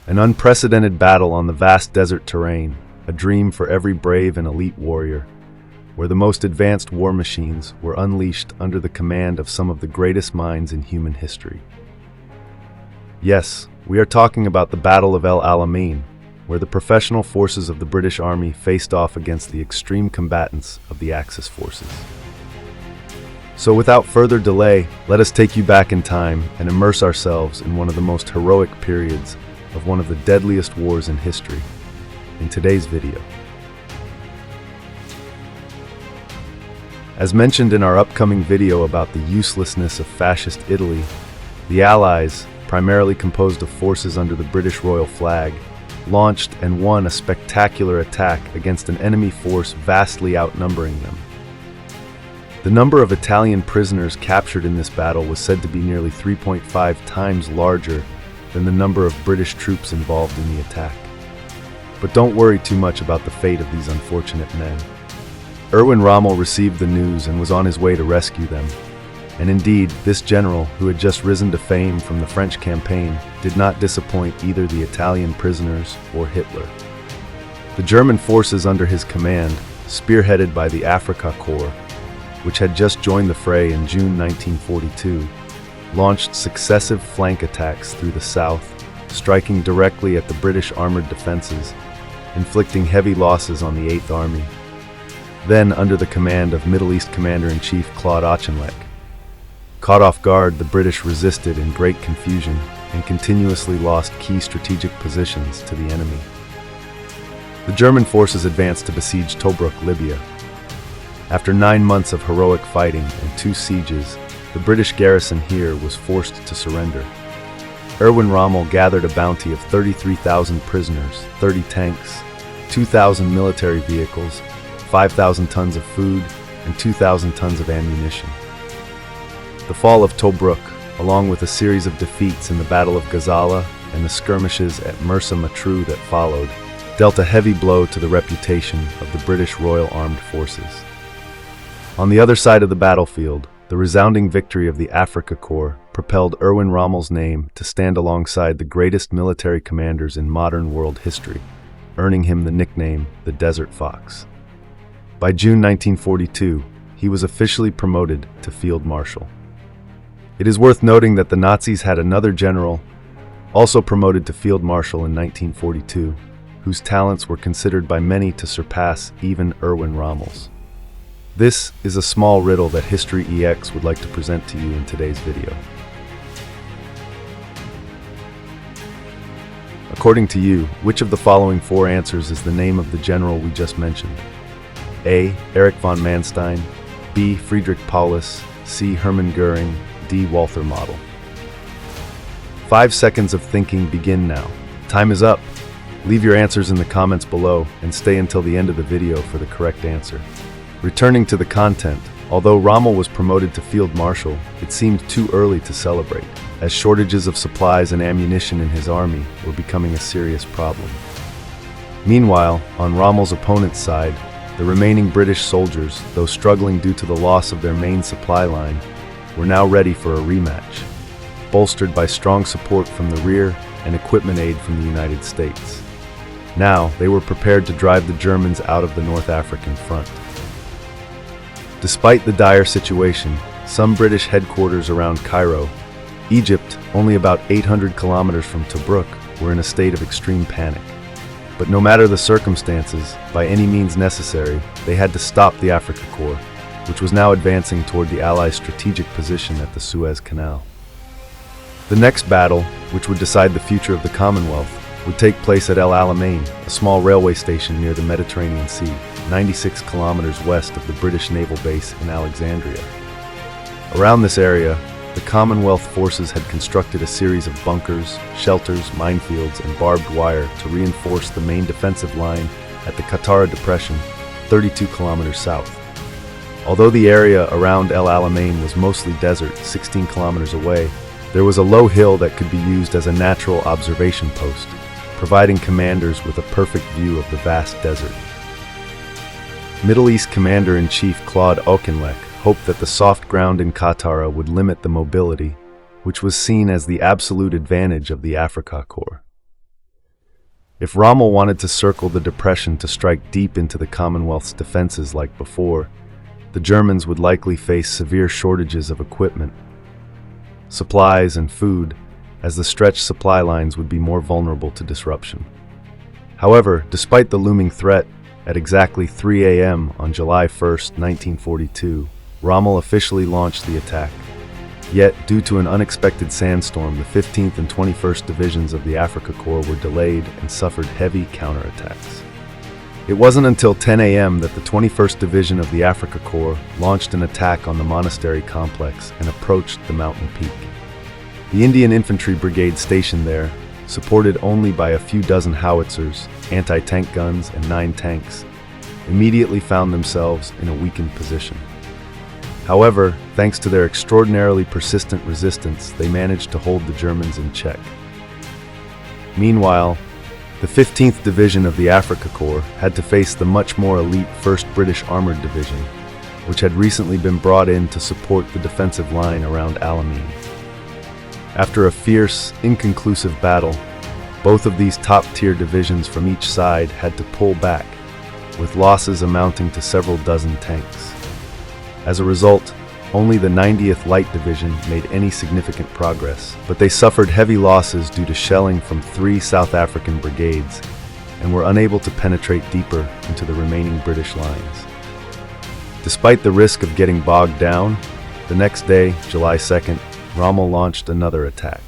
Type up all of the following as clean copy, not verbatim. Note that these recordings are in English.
An unprecedented battle on the vast desert terrain, a dream for every brave and elite warrior, where the most advanced war machines were unleashed under the command of some of the greatest minds in human history. Yes, we are talking about the Battle of El Alamein, where the professional forces of the British Army faced off against the extreme combatants of the Axis forces. So without further delay, let us take you back in time and immerse ourselves in one of the most heroic periods of one of the deadliest wars in history, in today's video. As mentioned in our upcoming video about the uselessness of fascist Italy, the Allies, primarily composed of forces under the British Royal flag, launched and won a spectacular attack against an enemy force vastly outnumbering them. The number of Italian prisoners captured in this battle was said to be nearly 3.5 times larger than the number of British troops involved in the attack. But don't worry too much about the fate of these unfortunate men. Erwin Rommel received the news and was on his way to rescue them. And indeed, this general, who had just risen to fame from the French campaign, did not disappoint either the Italian prisoners or Hitler. The German forces under his command, spearheaded by the Afrika Korps, which had just joined the fray in June 1942, launched successive flank attacks through the south, striking directly at the British armored defenses, inflicting heavy losses on the 8th Army. Then, under the command of Middle East Commander-in-Chief Claude Auchinleck, caught off guard, the British resisted in great confusion and continuously lost key strategic positions to the enemy. The German forces advanced to besiege Tobruk, Libya. After 9 months of heroic fighting and 2 sieges, the British garrison here was forced to surrender. Erwin Rommel gathered a bounty of 33,000 prisoners, 30 tanks, 2,000 military vehicles, 5,000 tons of food, and 2,000 tons of ammunition. The fall of Tobruk, along with a series of defeats in the Battle of Gazala and the skirmishes at Mersa Matruh that followed, dealt a heavy blow to the reputation of the British Royal Armed Forces. On the other side of the battlefield, the resounding victory of the Afrika Korps propelled Erwin Rommel's name to stand alongside the greatest military commanders in modern world history, earning him the nickname the Desert Fox. By June 1942, he was officially promoted to Field Marshal. It is worth noting that the Nazis had another general, also promoted to Field Marshal in 1942, whose talents were considered by many to surpass even Erwin Rommel's. This is a small riddle that History EX would like to present to you in today's video. According to you, which of the following 4 answers is the name of the general we just mentioned? A. Erich von Manstein, B. Friedrich Paulus, C. Hermann Göring, D. Walther Model. 5 seconds of thinking begin now. Time is up. Leave your answers in the comments below and stay until the end of the video for the correct answer. Returning to the content, although Rommel was promoted to Field Marshal, it seemed too early to celebrate, as shortages of supplies and ammunition in his army were becoming a serious problem. Meanwhile, on Rommel's opponent's side, the remaining British soldiers, though struggling due to the loss of their main supply line, were now ready for a rematch, bolstered by strong support from the rear and equipment aid from the United States. Now, they were prepared to drive the Germans out of the North African front. Despite the dire situation, some British headquarters around Cairo, Egypt, only about 800 kilometers from Tobruk, were in a state of extreme panic. But no matter the circumstances, by any means necessary, they had to stop the Afrika Korps, which was now advancing toward the Allies' strategic position at the Suez Canal. The next battle, which would decide the future of the Commonwealth, would take place at El Alamein, a small railway station near the Mediterranean Sea, 96 kilometers west of the British naval base in Alexandria. Around this area, the Commonwealth forces had constructed a series of bunkers, shelters, minefields, and barbed wire to reinforce the main defensive line at the Qattara Depression, 32 kilometers south. Although the area around El Alamein was mostly desert, 16 kilometers away, there was a low hill that could be used as a natural observation post, providing commanders with a perfect view of the vast desert. Middle East Commander-in-Chief Claude Auchinleck hoped that the soft ground in Qattara would limit the mobility, which was seen as the absolute advantage of the Afrika Korps. If Rommel wanted to circle the depression to strike deep into the Commonwealth's defenses like before, the Germans would likely face severe shortages of equipment, supplies, and food, as the stretched supply lines would be more vulnerable to disruption. However, despite the looming threat, at exactly 3 a.m. on July 1, 1942, Rommel officially launched the attack. Yet, due to an unexpected sandstorm, the 15th and 21st Divisions of the Afrika Korps were delayed and suffered heavy counterattacks. It wasn't until 10 a.m. that the 21st Division of the Afrika Korps launched an attack on the monastery complex and approached the mountain peak. The Indian Infantry Brigade stationed there, supported only by a few dozen howitzers, anti-tank guns, and 9 tanks, immediately found themselves in a weakened position. However, thanks to their extraordinarily persistent resistance, they managed to hold the Germans in check. Meanwhile, the 15th Division of the Afrika Korps had to face the much more elite 1st British Armoured Division, which had recently been brought in to support the defensive line around Alamein. After a fierce, inconclusive battle, both of these top-tier divisions from each side had to pull back, with losses amounting to several dozen tanks. As a result, only the 90th Light Division made any significant progress, but they suffered heavy losses due to shelling from 3 South African brigades and were unable to penetrate deeper into the remaining British lines. Despite the risk of getting bogged down, the next day, July 2nd, Rommel launched another attack.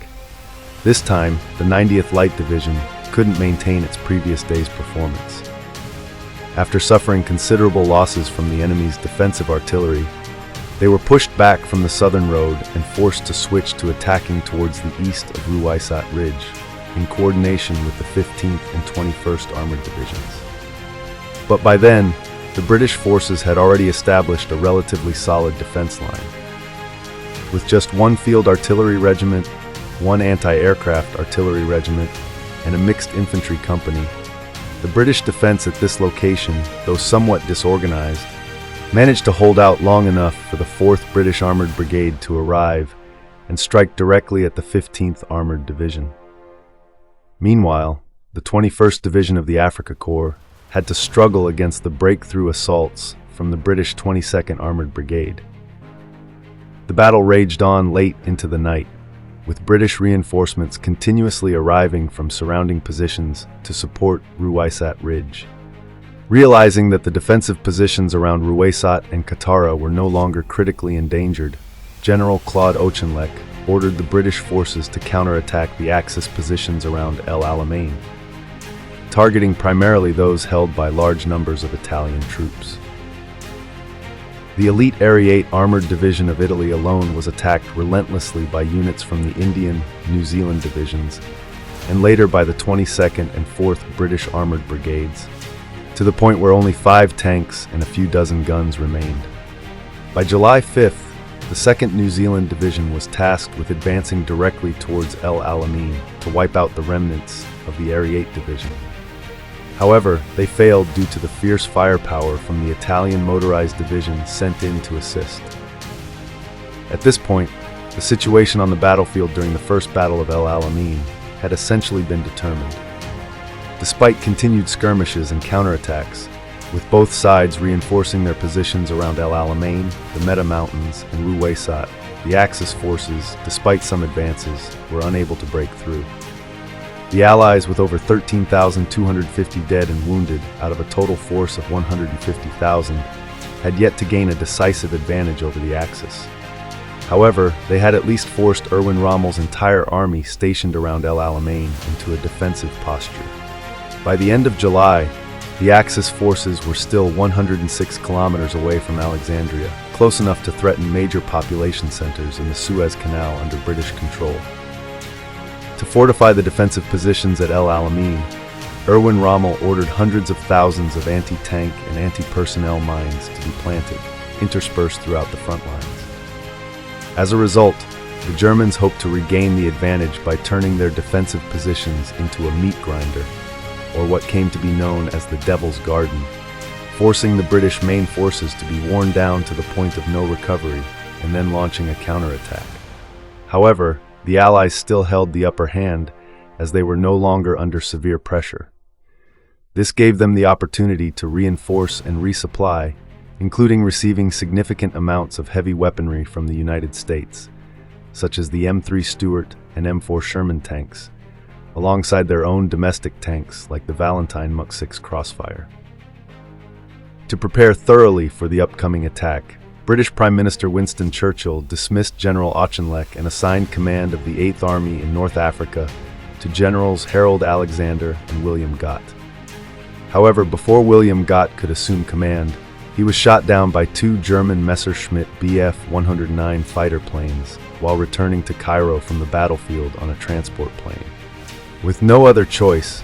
This time, the 90th Light Division couldn't maintain its previous day's performance. After suffering considerable losses from the enemy's defensive artillery, they were pushed back from the southern road and forced to switch to attacking towards the east of Ruwaisat Ridge, in coordination with the 15th and 21st Armored Divisions. But by then, the British forces had already established a relatively solid defense line. With just 1 field artillery regiment, 1 anti-aircraft artillery regiment, and a mixed infantry company, the British defense at this location, though somewhat disorganized, managed to hold out long enough for the 4th British Armoured Brigade to arrive and strike directly at the 15th Armoured Division. Meanwhile, the 21st Division of the Afrika Korps had to struggle against the breakthrough assaults from the British 22nd Armoured Brigade. The battle raged on late into the night, with British reinforcements continuously arriving from surrounding positions to support Ruwaisat Ridge. Realizing that the defensive positions around Ruwaisat and Katara were no longer critically endangered, General Claude Auchinleck ordered the British forces to counterattack the Axis positions around El Alamein, targeting primarily those held by large numbers of Italian troops. The elite Ariete Armoured Division of Italy alone was attacked relentlessly by units from the Indian, New Zealand divisions, and later by the 22nd and 4th British Armoured Brigades, to the point where only 5 tanks and a few dozen guns remained. By July 5th, the 2nd New Zealand Division was tasked with advancing directly towards El Alamein to wipe out the remnants of the Ariete Division. However, they failed due to the fierce firepower from the Italian motorized division sent in to assist. At this point, the situation on the battlefield during the First Battle of El Alamein had essentially been determined. Despite continued skirmishes and counterattacks, with both sides reinforcing their positions around El Alamein, the Meta Mountains, and Ruwaisat, the Axis forces, despite some advances, were unable to break through. The Allies, with over 13,250 dead and wounded out of a total force of 150,000, had yet to gain a decisive advantage over the Axis. However, they had at least forced Erwin Rommel's entire army stationed around El Alamein into a defensive posture. By the end of July, the Axis forces were still 106 kilometers away from Alexandria, close enough to threaten major population centers in the Suez Canal under British control. To fortify the defensive positions at El Alamein, Erwin Rommel ordered hundreds of thousands of anti-tank and anti-personnel mines to be planted, interspersed throughout the front lines. As a result, the Germans hoped to regain the advantage by turning their defensive positions into a meat grinder, or what came to be known as the Devil's Garden, forcing the British main forces to be worn down to the point of no recovery and then launching a counterattack. However, the Allies still held the upper hand as they were no longer under severe pressure. This gave them the opportunity to reinforce and resupply, including receiving significant amounts of heavy weaponry from the United States, such as the M3 Stuart and M4 Sherman tanks, alongside their own domestic tanks like the Valentine Mach 6 Crossfire. To prepare thoroughly for the upcoming attack, British Prime Minister Winston Churchill dismissed General Auchinleck and assigned command of the 8th Army in North Africa to Generals Harold Alexander and William Gott. However, before William Gott could assume command, he was shot down by 2 German Messerschmitt Bf-109 fighter planes while returning to Cairo from the battlefield on a transport plane. With no other choice,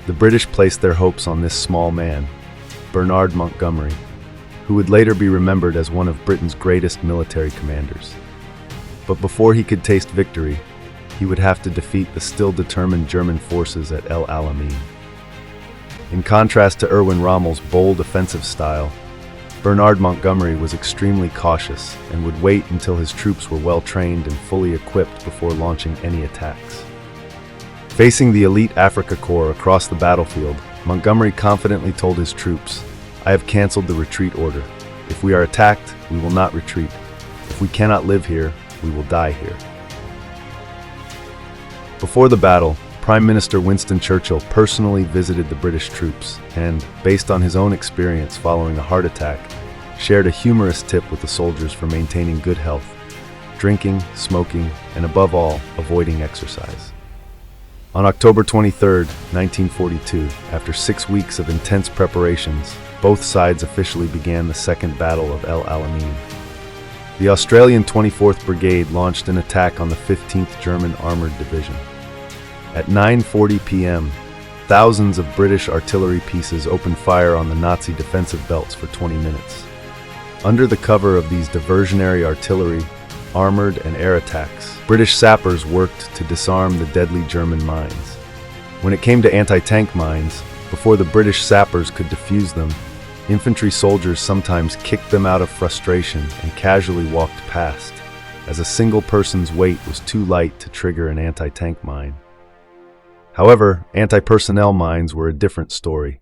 the British placed their hopes on this small man, Bernard Montgomery, who would later be remembered as one of Britain's greatest military commanders. But before he could taste victory, he would have to defeat the still determined German forces at El Alamein. In contrast to Erwin Rommel's bold offensive style, Bernard Montgomery was extremely cautious and would wait until his troops were well trained and fully equipped before launching any attacks. Facing the elite Afrika Korps across the battlefield, Montgomery confidently told his troops, "I have canceled the retreat order. If we are attacked, we will not retreat. If we cannot live here, we will die here." Before the battle, Prime Minister Winston Churchill personally visited the British troops and, based on his own experience following a heart attack, shared a humorous tip with the soldiers for maintaining good health: drinking, smoking, and above all, avoiding exercise. On October 23, 1942, after 6 weeks of intense preparations, both sides officially began the Second Battle of El Alamein. The Australian 24th Brigade launched an attack on the 15th German Armoured Division. At 9:40 p.m., thousands of British artillery pieces opened fire on the Nazi defensive belts for 20 minutes. Under the cover of these diversionary artillery, armored and air attacks, British sappers worked to disarm the deadly German mines. When it came to anti-tank mines, before the British sappers could defuse them, infantry soldiers sometimes kicked them out of frustration and casually walked past, as a single person's weight was too light to trigger an anti-tank mine. However, anti-personnel mines were a different story.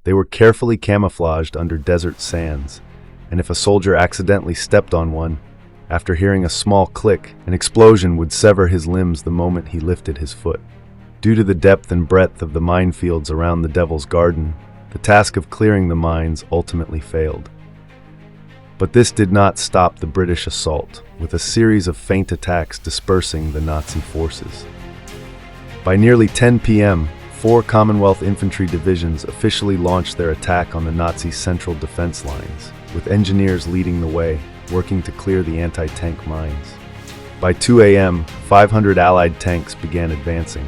They were carefully camouflaged under desert sands, and if a soldier accidentally stepped on one, after hearing a small click, an explosion would sever his limbs the moment he lifted his foot. Due to the depth and breadth of the minefields around the Devil's Garden, the task of clearing the mines ultimately failed. But this did not stop the British assault, with a series of feint attacks dispersing the Nazi forces. By nearly 10 p.m., 4 Commonwealth infantry divisions officially launched their attack on the Nazi central defense lines, with engineers leading the way, working to clear the anti-tank mines. By 2 a.m., 500 Allied tanks began advancing.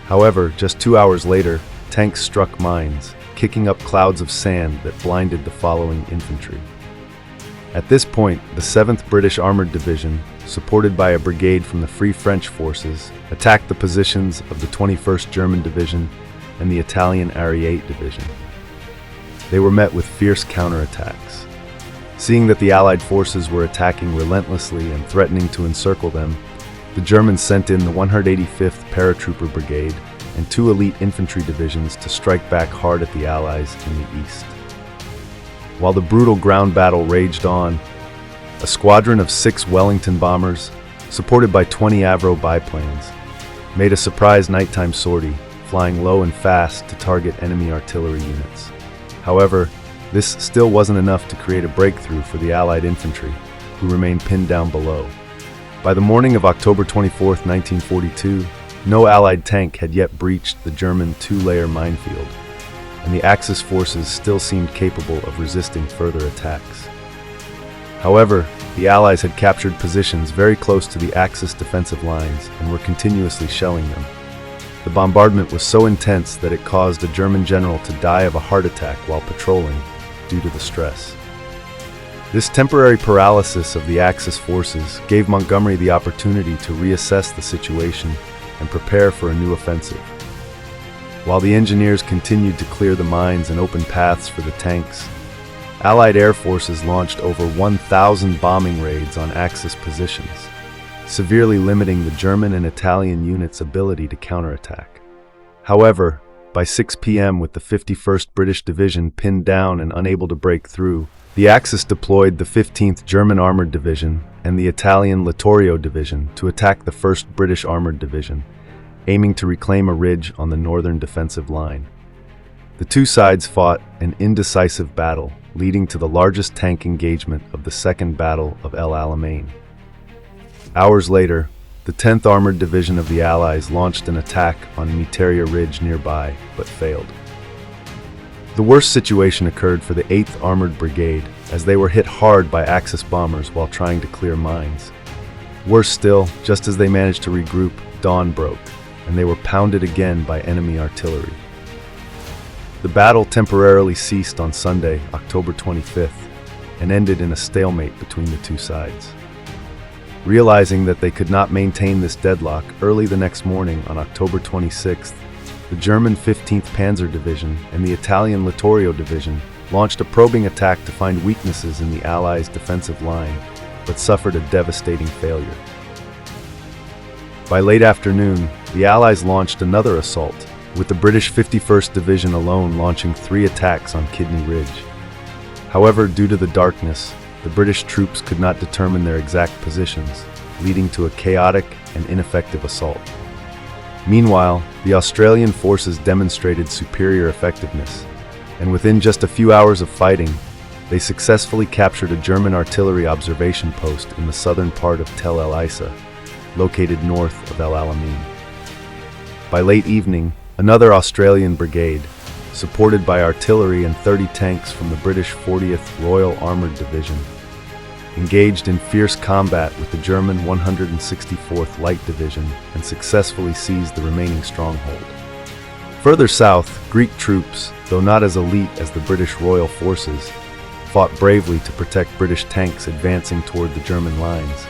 However, just 2 hours later, tanks struck mines, kicking up clouds of sand that blinded the following infantry. At this point, the 7th British Armoured Division, supported by a brigade from the Free French Forces, attacked the positions of the 21st German Division and the Italian Ariete Division. They were met with fierce counterattacks. Seeing that the Allied forces were attacking relentlessly and threatening to encircle them, the Germans sent in the 185th Paratrooper Brigade and 2 elite infantry divisions to strike back hard at the Allies in the east. While the brutal ground battle raged on, a squadron of 6 Wellington bombers, supported by 20 Avro biplanes, made a surprise nighttime sortie, flying low and fast to target enemy artillery units. However, this still wasn't enough to create a breakthrough for the Allied infantry, who remained pinned down below. By the morning of October 24, 1942, no Allied tank had yet breached the German 2-layer minefield, and the Axis forces still seemed capable of resisting further attacks. However, the Allies had captured positions very close to the Axis defensive lines and were continuously shelling them. The bombardment was so intense that it caused a German general to die of a heart attack while patrolling due to the stress. This temporary paralysis of the Axis forces gave Montgomery the opportunity to reassess the situation and prepare for a new offensive. While the engineers continued to clear the mines and open paths for the tanks, Allied air forces launched over 1,000 bombing raids on Axis positions, severely limiting the German and Italian units' ability to counterattack. However, By 6 p.m., with the 51st British Division pinned down and unable to break through, the Axis deployed the 15th German Armored Division and the Italian Littorio Division to attack the 1st British Armored Division, aiming to reclaim a ridge on the northern defensive line. The two sides fought an indecisive battle, leading to the largest tank engagement of the Second Battle of El Alamein. Hours later, the 10th Armored Division of the Allies launched an attack on Miteria Ridge nearby, but failed. The worst situation occurred for the 8th Armored Brigade, as they were hit hard by Axis bombers while trying to clear mines. Worse still, just as they managed to regroup, dawn broke, and they were pounded again by enemy artillery. The battle temporarily ceased on Sunday, October 25th, and ended in a stalemate between the two sides. Realizing that they could not maintain this deadlock, early the next morning on October 26th, the German 15th Panzer Division and the Italian Littorio Division launched a probing attack to find weaknesses in the Allies' defensive line, but suffered a devastating failure. By late afternoon, the Allies launched another assault, with the British 51st Division alone launching 3 attacks on Kidney Ridge. However, due to the darkness, the British troops could not determine their exact positions, leading to a chaotic and ineffective assault. Meanwhile, the Australian forces demonstrated superior effectiveness, and within just a few hours of fighting, they successfully captured a German artillery observation post in the southern part of Tel El Isa, located north of El Alamein. By late evening, another Australian brigade, supported by artillery and 30 tanks from the British 40th Royal Armoured Division, engaged in fierce combat with the German 164th Light Division and successfully seized the remaining stronghold. Further south, Greek troops, though not as elite as the British Royal Forces, fought bravely to protect British tanks advancing toward the German lines.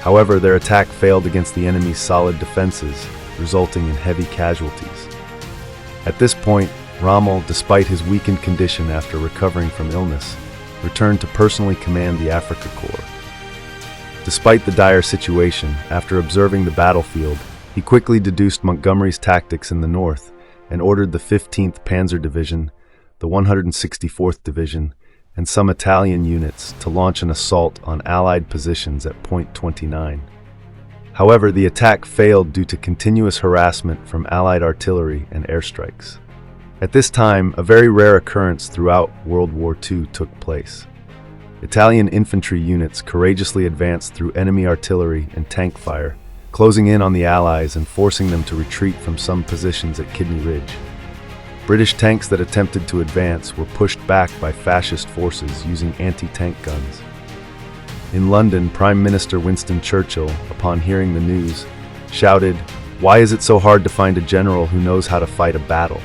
However, their attack failed against the enemy's solid defenses, resulting in heavy casualties. At this point, Rommel, despite his weakened condition after recovering from illness, returned to personally command the Afrika Korps. Despite the dire situation, after observing the battlefield, he quickly deduced Montgomery's tactics in the north and ordered the 15th Panzer Division, the 164th Division, and some Italian units to launch an assault on Allied positions at Point 29. However, the attack failed due to continuous harassment from Allied artillery and airstrikes. At this time, a very rare occurrence throughout World War II took place. Italian infantry units courageously advanced through enemy artillery and tank fire, closing in on the Allies and forcing them to retreat from some positions at Kidney Ridge. British tanks that attempted to advance were pushed back by fascist forces using anti-tank guns. In London, Prime Minister Winston Churchill, upon hearing the news, shouted, "Why is it so hard to find a general who knows how to fight a battle?"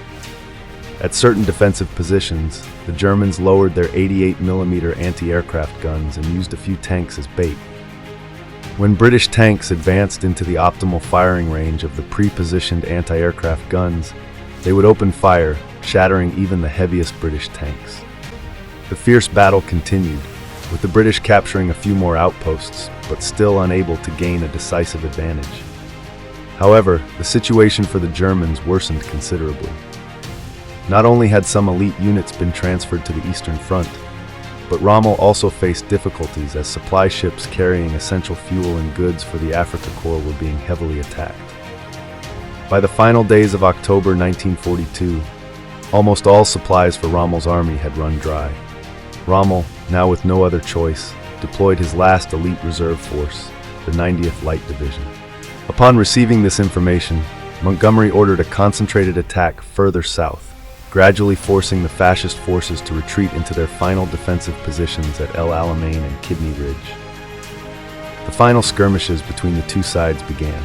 At certain defensive positions, the Germans lowered their 88mm anti-aircraft guns and used a few tanks as bait. When British tanks advanced into the optimal firing range of the pre-positioned anti-aircraft guns, they would open fire, shattering even the heaviest British tanks. The fierce battle continued, with the British capturing a few more outposts, but still unable to gain a decisive advantage. However, the situation for the Germans worsened considerably. Not only had some elite units been transferred to the Eastern Front, but Rommel also faced difficulties as supply ships carrying essential fuel and goods for the Afrika Korps were being heavily attacked. By the final days of October 1942, almost all supplies for Rommel's army had run dry. Rommel, now with no other choice, deployed his last elite reserve force, the 90th Light Division. Upon receiving this information, Montgomery ordered a concentrated attack further south, gradually forcing the fascist forces to retreat into their final defensive positions at El Alamein and Kidney Ridge. The final skirmishes between the two sides began.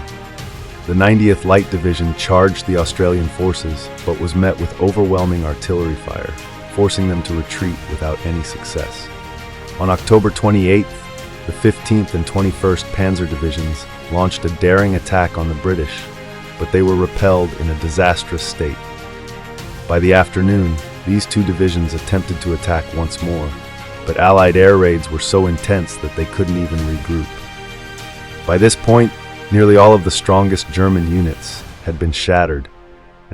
The 90th Light Division charged the Australian forces, but was met with overwhelming artillery fire, forcing them to retreat without any success. On October 28th, the 15th and 21st Panzer Divisions launched a daring attack on the British, but they were repelled in a disastrous state. By the afternoon, these two divisions attempted to attack once more, but Allied air raids were so intense that they couldn't even regroup. By this point, nearly all of the strongest German units had been shattered,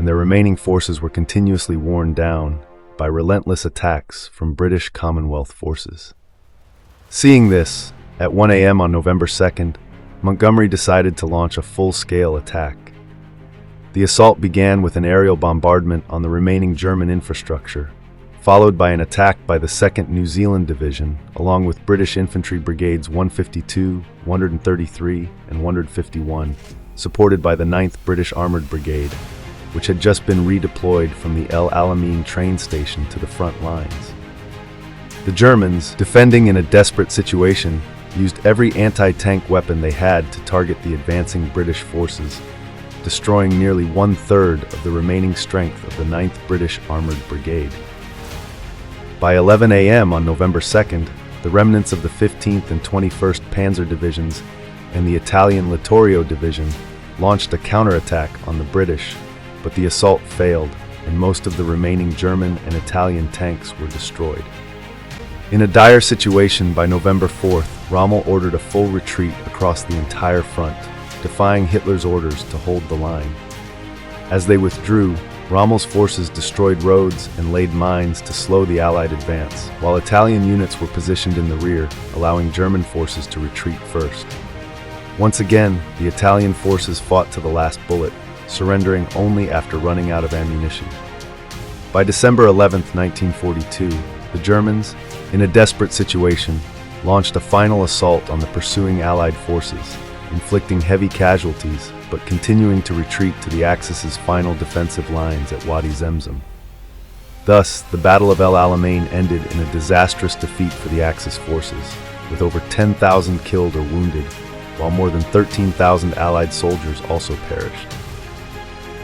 and their remaining forces were continuously worn down by relentless attacks from British Commonwealth forces. Seeing this, at 1 a.m. on November 2nd, Montgomery decided to launch a full-scale attack. The assault began with an aerial bombardment on the remaining German infrastructure, followed by an attack by the 2nd New Zealand Division, along with British Infantry Brigades 152, 133, and 151, supported by the 9th British Armoured Brigade, which had just been redeployed from the El Alamein train station to the front lines. The Germans, defending in a desperate situation, used every anti-tank weapon they had to target the advancing British forces, destroying nearly 1/3 of the remaining strength of the 9th British Armoured Brigade. By 11 a.m. on November 2nd, the remnants of the 15th and 21st Panzer Divisions and the Italian Littorio Division launched a counterattack on the British, but the assault failed, and most of the remaining German and Italian tanks were destroyed. In a dire situation by November 4th, Rommel ordered a full retreat across the entire front, defying Hitler's orders to hold the line. As they withdrew, Rommel's forces destroyed roads and laid mines to slow the Allied advance, while Italian units were positioned in the rear, allowing German forces to retreat first. Once again, the Italian forces fought to the last bullet, surrendering only after running out of ammunition. By December 11, 1942, the Germans, in a desperate situation, launched a final assault on the pursuing Allied forces, inflicting heavy casualties, but continuing to retreat to the Axis's final defensive lines at Wadi Zemzem. Thus, the Battle of El Alamein ended in a disastrous defeat for the Axis forces, with over 10,000 killed or wounded, while more than 13,000 Allied soldiers also perished.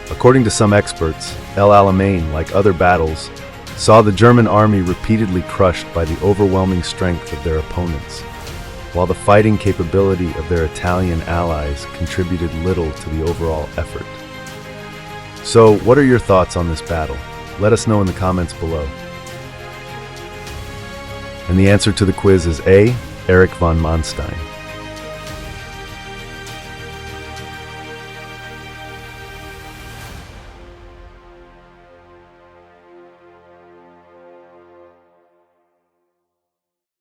According to some experts, El Alamein, like other battles, saw the German army repeatedly crushed by the overwhelming strength of their opponents, while the fighting capability of their Italian allies contributed little to the overall effort. So, what are your thoughts on this battle? Let us know in the comments below. And the answer to the quiz is A. Erich von Manstein.